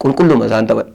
qulqulluu masaan taphat.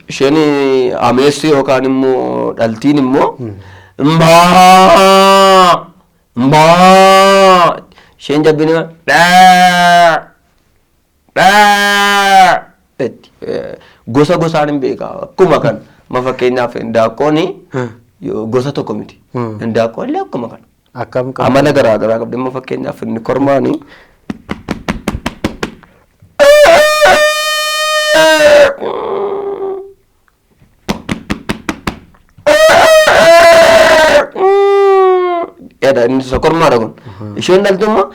Isheen ameessi yookaan immoo dhaltiin immoo mbaa isheen jabbini gosa gosaan hin beekaa akkuma kan ma fakkeenyaaf hindaaqqoon gosa tokko miti hindaaqqoon illee akkuma kan amala garaa garaa qabdi ma fakkeenyaaf inni kormaanii ada ini sokor mana kon? Isheen dhaltu immoo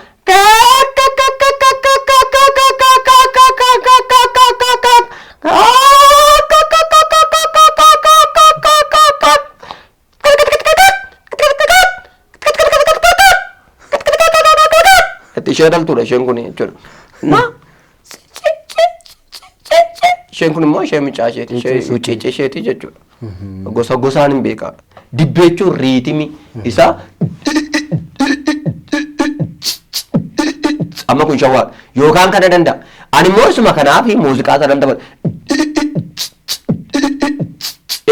isheen dhaltuudha isheen kun jechuudha. Isheen kun immoo ishee mucaa isheeti ishee isheeti jechuudha. Gosa gosaan hin beekaa. Dibbee jechuun riitimii isaa amma kun shawwaa yookaan kana danda'a. Ani immoo isuma kanaaf muuziqaa sana danda'a.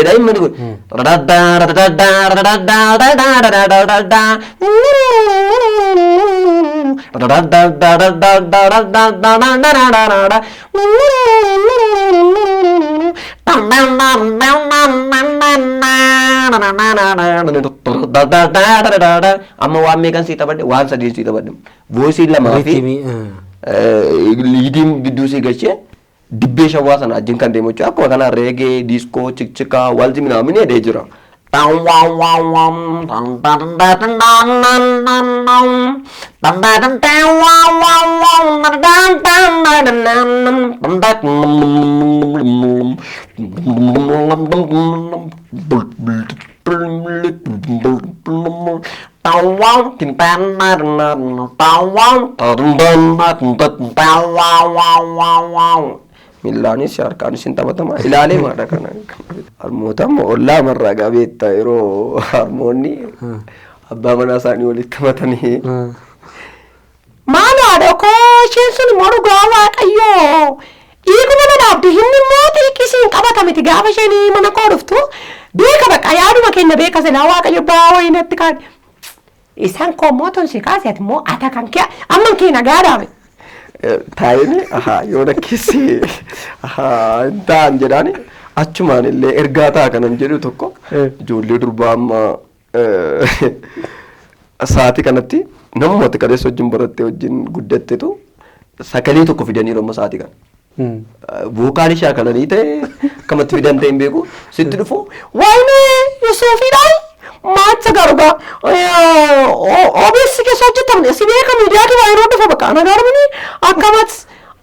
Edha himma ni kun amma waan meeqan sii taphadhe waan sadii sii taphadhe voosii lamaa fi liidiin gidduu sii gashee dibbee shawwaa sana ajjin kan deemu jechuudha. Akkuma kana reegee diiskoo cikcikaa walti minaamin hedee jira. Milaanis harkaanis hin taphatama ilaalee maadha kana harmoota ollaa marraa qabeetta yeroo harmoonni abbaa manaa isaanii walitti taphatanii maalaadha koo isheen sun immoo dhugaa waaqayyoo dhiiguma na dhaabdi inni immoo xiiqqisiin qabatamiti gaafa isheen mana koo dhuftu beeka baqa yaaduma keenya beeka silaa waaqayyo baawoo inatti kaan isaan koo mooton si kaaseet immoo ata kan kee amman kee nagaadhaame. Taayini yoo nakkeessi intaan jedhaani achumaan illee ergaa ta'a kanan jedhu tokko ijoollee durbaa amma sa'aatii kanatti namoota kaleessa wajjin barattee wajjin guddattetu sagalee tokko fidaniiru amma sa'aatii kana. Vookaalii shaakalanii ta'e akkamatti fidan ta'e hin beeku sitti dhufu waayini Yusufiidhaan maatsa garugaa obeessi keessa hojjetamne si beeka miidiyaatu waa yeroo dhufa bakka ana gaarumni akkamat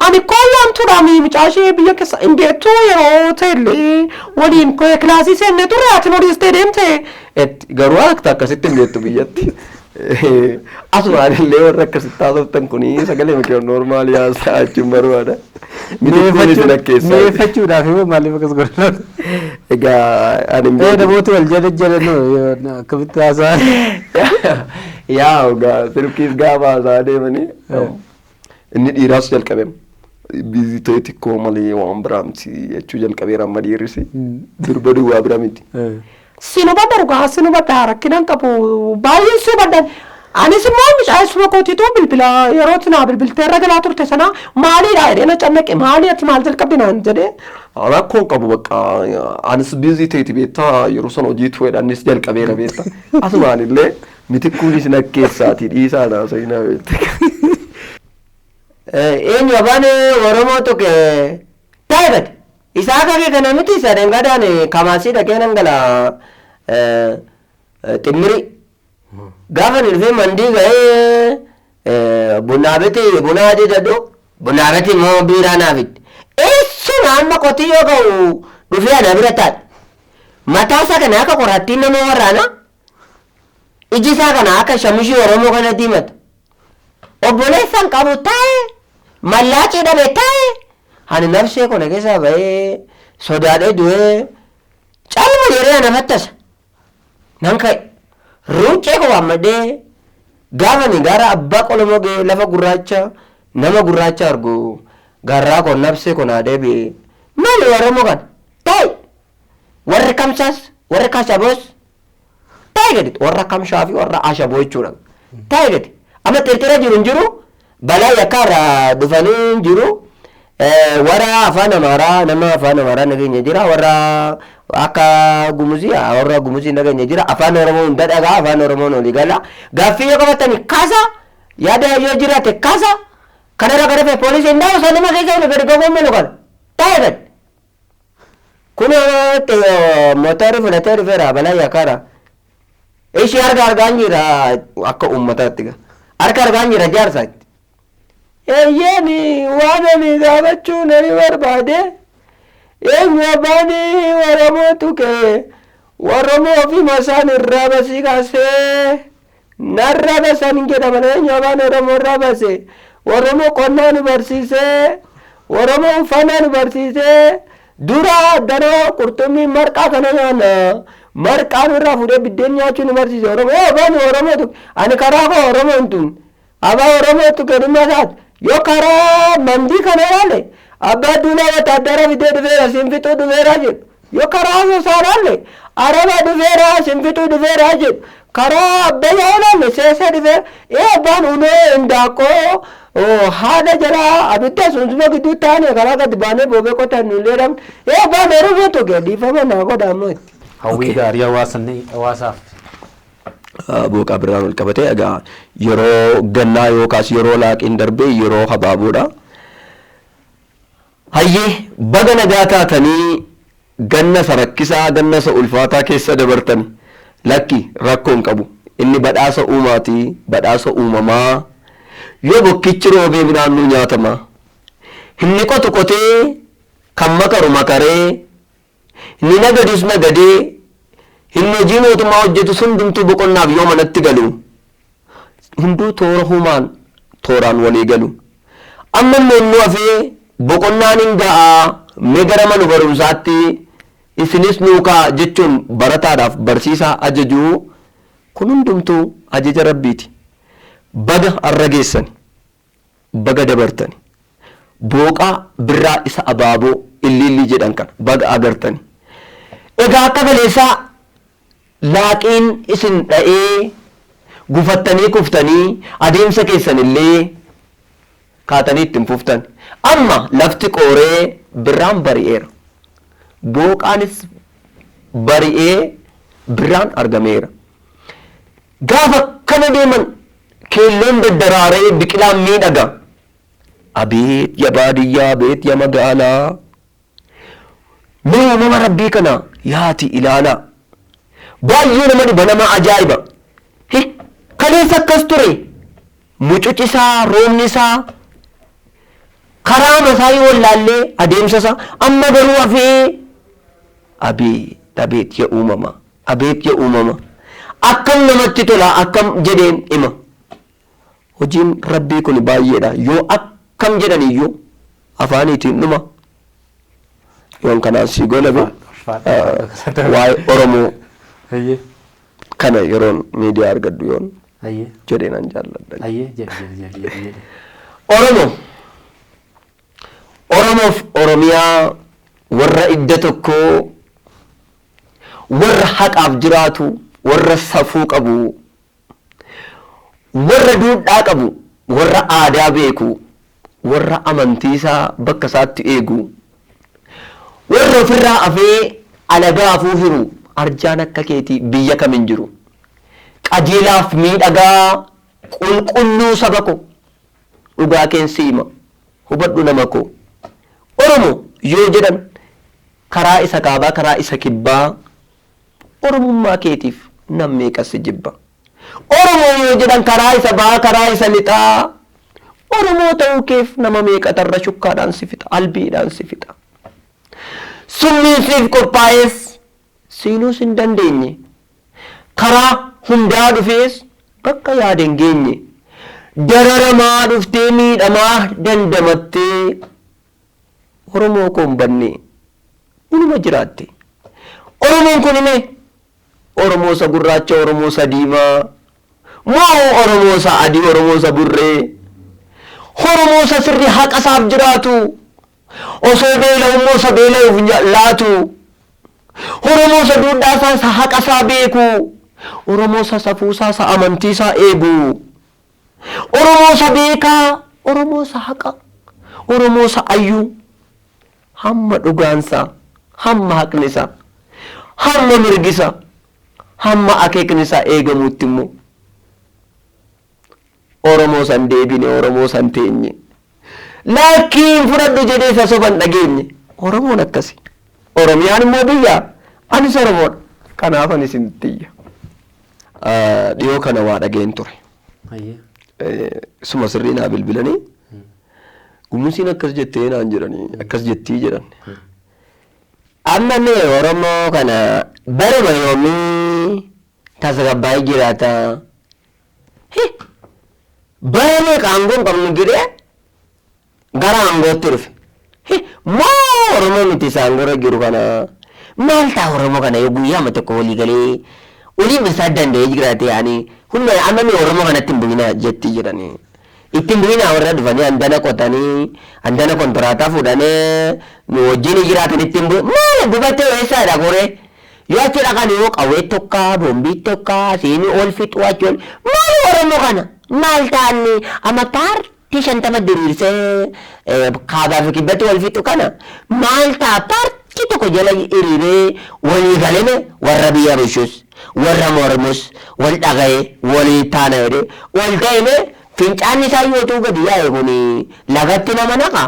ani koollamtuudhaami mucaashee biyya keessa indeettuu yeroo ta'ellee waliin kilaasii seennee turre ati nodiistee deemte garuu akkasitti indeettu biyyatti asumaan illee warra akkasitti haasoftan kuni sagalee makee noormaalii haasaa achuun barbaada. Mi'eeffachuudhaaf immoo maaliif akkas godhan? Egaa ani namoota wal jajjaranoo akkamitti haasa'an? Yaa egaa sirkiis gaafa haasa'aa deemanii inni dhiiraas jalqabeem bizii ta'e xiqqoo malee waan biraamti jechuu jalqabeera amma dhiirrisi durba duwwaa bira miti. Sinubadda dhugaa sinubadda rakkinaan qabu baay'een sinubaddan anis immoo mucaa isuma kootiitu bilbila yeroo tinaa bilbiltee irra galaa turte sana maaliidha jedhee na cannaqe maalii ati maal jalqabde naan jedhee rakkoon qabu bakka anis bizii ta'eeti beektaa yeroo sana hojii tu'edha anis jalqabeera beektaa asumaan illee mitikkuunis nakkeessaati dhiisaa naasayinaa beekte. Eenyu abaan Oromoo tokko taa'ibate isaa kakee kana miti isa dhangadaan kamaasii dhaqee nan gala ximmiri gaafa nirfee mandii ga'ee buna ajajadu bunaabeti moo biiraa naafidde eessuun amma qotiyyoo ga'u dhufee ana bira taadha mataa isaa kana akka qoraattiin nama warraana iji isaa kana akka shamishii Oromoo kana diimata obboleessaan qabu taa'e mallaaqii dhabe taa'e ani nafsee kana keessaa ba'ee sodaadhee du'ee calma jedhee ana fattasa nan ka'e ruuccee koo waammadhee gaafani gara abbaa qolomoo ga'ee lafa gurraacha nama gurraacha argu garraa kon nafsee kun adeebi'e maali Oromoo kana taa'e warri kamsaas warri kashaboos taa'e gadi warra kamshaa fi warra ashaboo jechuudha taa'e gadi amma tirtira jiru hin jiru balaa yakkaarraa dhufanii hin jiru warra afaan amaaraa nama afaan amaaraa nageenya jira warra akka gumuzii warra gumuzii nageenya jira afaan Oromoo hunda dhagaa afaan Oromoon olii gala gaaffii yoo qabatani kaasa yaada yoo jiraate kaasa kanarra gara fee poolisiin dhaa'u isaa nama keessa ol gadi gogoon melu kana taa'e gadi kun motorri filatee dhufeera balaa yakkaarraa ishii harka argaan jira akka uummataatti harka argaan jira jaarsaatti eeyyeeni waan ani gaafachuu nani barbaade eenyubaani Oromootu kee Oromoo fi masaan irraa basii kaasee narra basan jedhaman eenyubaan Oromoo irraa base Oromoo qonnaa nu barsiisee Oromoo uffannaa nu barsiisee dura danoo qurxummii marqaa kana nyaanna marqaa nurraa fuudhee biddeen nyaachuu nu barsiise Oromoo baani Oromootu ani karaa koo Oromoon tun abaa Oromootu kedhimma isaati yoo karaa mandii kana ilaale abbaa duulaa wataadara fidee dhufeera sinfixuu dhufeeraa jedhu yoo karaa sosaaraalle araba dhufeera sinfixuu dhufeeraa jedhu karaa abbayyaa ilaalle seesa dhufeera abbaan unoo indaaqqoo haadha jalaa abidda sunsuma gidduu taane karaa gadi baanee boobee qotan nullee dhabne abbaan Oromootu gadhiifama naa godhaammoo itti. Hawwii gaarii hawaasaaf. Booqaa biraan ol qabatee egaa yeroo gannaa yookaas yeroo laaqiin darbee yeroo habaaboodha. Hayyee baga nagaa taatanii ganna isa rakkisaa ganna isa ulfaataa keessa dabartan lakki rakkoo hin qabu inni badhaasa uumaatii badhaasa uumamaa yoo bokkichi roobee midhaan nu nyaatama inni qotu qotee kan makaru makaree inni nagadus nagadee inni hojii mootummaa hojjetu sun hundumtuu boqonnaaf yoo manatti galu hunduu toora humaan tooraan walii galu amma immoo nu hafee boqonnaan hin ga'a mee gara mana barumsaatti isinis nuukaa jechuun barataadhaaf barsiisaa ajajuu kun hundumtuu ajaja rabbiiti baga arra geessani baga dabartani booqaa birraa isa abaaboo illiillii jedhan kana baga agartani egaa akka galeessaa laaqiin isin dha'ee gufattanii kuftanii adeemsa keessan illee kaatanii ittiin fuftan amma lafti qooree birraan bari'eera booqaanis bari'ee birraan argameera gaafa kana deeman keelloon daddaraaree biqilaan miidhaga abeet ya baadiyyaa abeet ya magaalaa mee nama rabbii kana yaati ilaalaa baay'ee nama dhiba nama ajaa'iba kaleessa akkas ture mucuci isaa roobni isaa karaa masaa yoo wallaallee adeemsa isaa amma garuu hafee abeet ya uumama abeet ya uumama akkam namatti tola akkam jedheen hima hojiin rabbii kun baay'eedha yoo akkam jedhan iyyuu afaaniitiin dhuma yoon kanaan si golabe waa'ee Oromoo kana yeroon miidiyaa argaddu yoon jedheen an jaalladha. Oromoof Oromiyaa warra idda tokkoo warra haqaaf jiraatu warra safuu qabu warra duudhaa qabu warra aadaa beeku warra amantiisaa bakka isaatti eegu warra ofirraa afee alagaafuu hiru arjaan akka keetii biyya kam hin jiru qajeelaaf miidhagaa qulqulluu saba ko dhugaa keensi hima hubadhu nama ko Oromoo yoo jedhan karaa isa kaabaa karaa isa kibbaa Oromummaa keetiif nam meeqas jibba Oromoo yoo jedhan karaa isa baa karaa isa lixaa Oromoo ta'uu keef nama meeqatarra shukkaadhaan si fixa, albiidhaan si fixa. Summiin siif qophaa'es siinuus hin dandeenye. Karaa hundaa dhufees bakka yaada hin geenye. Dararamaa dhuftee miidhamaa dandamattee Oromoo koo hin banne unuma jiraatte. Oromoon kun hime Oromoo isa gurraacha, Oromoo isa diimaa, moo Oromoo isa adii, Oromoo isa burree, Oromoo isa sirrii haqa isaaf jiraatu, osoo beela'u immoo isa beela'uuf laatu, Oromoo isa duudhaa isaa isa haqa isaa beeku, Oromoo isa safuu isaa isa amantii isaa eegu, Oromoo isa beekaa, Oromoo isa haqa, Oromoo isa ayyuu, hamma dhugaansaa, hamma haqni isaa, hamma mirgisa, hamma akeekni isaa eegamuutti immoo Oromoo san deebine, Oromoo san teenye. Lakkiin fudhadhu jedhee isa soban dhageenye. Oromoon akkasi. Oromiyaan immoo biyya. Anis Oromoodha. Kanaaf ani isin tiyya. Dhiyoo kana waa dhageen ture. Suma sirrii naa bilbilanii. Gumusiin akkas jettee naan jedhanii, akkas jettii jedhan. Amma inni Oromoo kana baruma yoomii tasgabbaa'ee jiraata. Baay'ee aangoo hin qabnu jedhee gara aangootti dhufe. Moo Oromoo miti isa aangoorra jiru kana maal ta'a Oromoo kana yoo guyyaa tokko walii galee waliin isaa danda'ee jiraate yaani hunda amma inni Oromoo kanatti hin bu'ina jettii jedhanii. Ittiin bu'ina warra dhufanii handana qotanii handana kontiraataa fuudhanii nu wajjin jiraatan ittiin bu'e maal dubattee eessaadha goree yoo achi dhaqan yoo qawwee tokko boombii tokko siinii ol fixuu achi ol maal Oromoo kana maal ta'anni amma paartii 50 diriirsee kaabaa fi kibbatti wal fixu kana maal ta'a paartii tokko jala hiriiree walii galame warra biyya bulchus warra mormus wal dhaga'ee walii taana jedhee wal ta'ime fincaanni isaa yoo gadi yaa'e kuni lagatti nama naqa.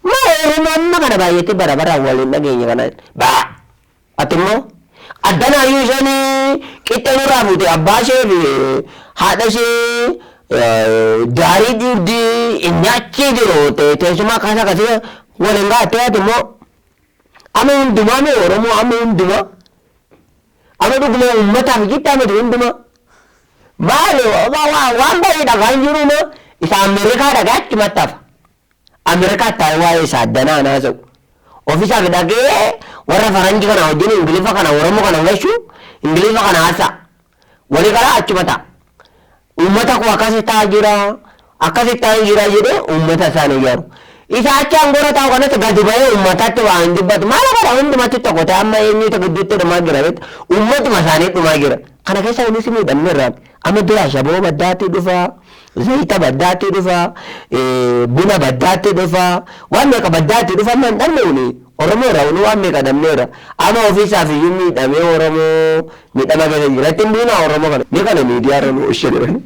Maa Oromoo amma kana baay'eetti bara baraan waliin dhageenya kana baa ati immoo addanaayyuu ishanii qixxee nurraa fuute abbaa ishee fi haadha ishee daarii dhiibdii nyaachii jiru teessuma akkasii akkasii waliin gaattee ati immoo amma hundumaa mee Oromoo amma hundumaa amma dhuguma uummataaf gittaa miti hundumaa maali waan baay'ee dhagaan jiru moo isa Ameerikaa dhagaa achi maxxafa Ameerikaa taa'ee waa'ee isaa addanaa naasa'u ofiisaaf dhagee warra faranjii kana wajjin Ingilifa kana Oromoo kana galchuu Ingilifa kana haasa'a walii galaa achuma ta'a. Uummata koo akkasii ta'aa jira akkasii ta'aa jira jedhee uummata isaanii ijaaru. Isa achi aangoora taa'u kanatti gadi ba'ee uummatatti waa hin dubbatu maal godha hundumatti tokko ta'e amma eenyuutu gidduutti dhumaa jira uummatuma isaanii dhumaa jira. Kana keessa kunis miidhamni irraan amma dura shaboo baddaatti dhufa zayita baddaatti dhufa buna baddaatti dhufa waan meeqa baddaatti dhufa amma hin dhabne Oromoo irraa waan meeqa dhabneera amma ofiisaaf iyyuu miidhamee Oromoo miidhama keessa jira ittiin bu'ina Oromoo kana miidiyyaa irra nu oolchaa jiran.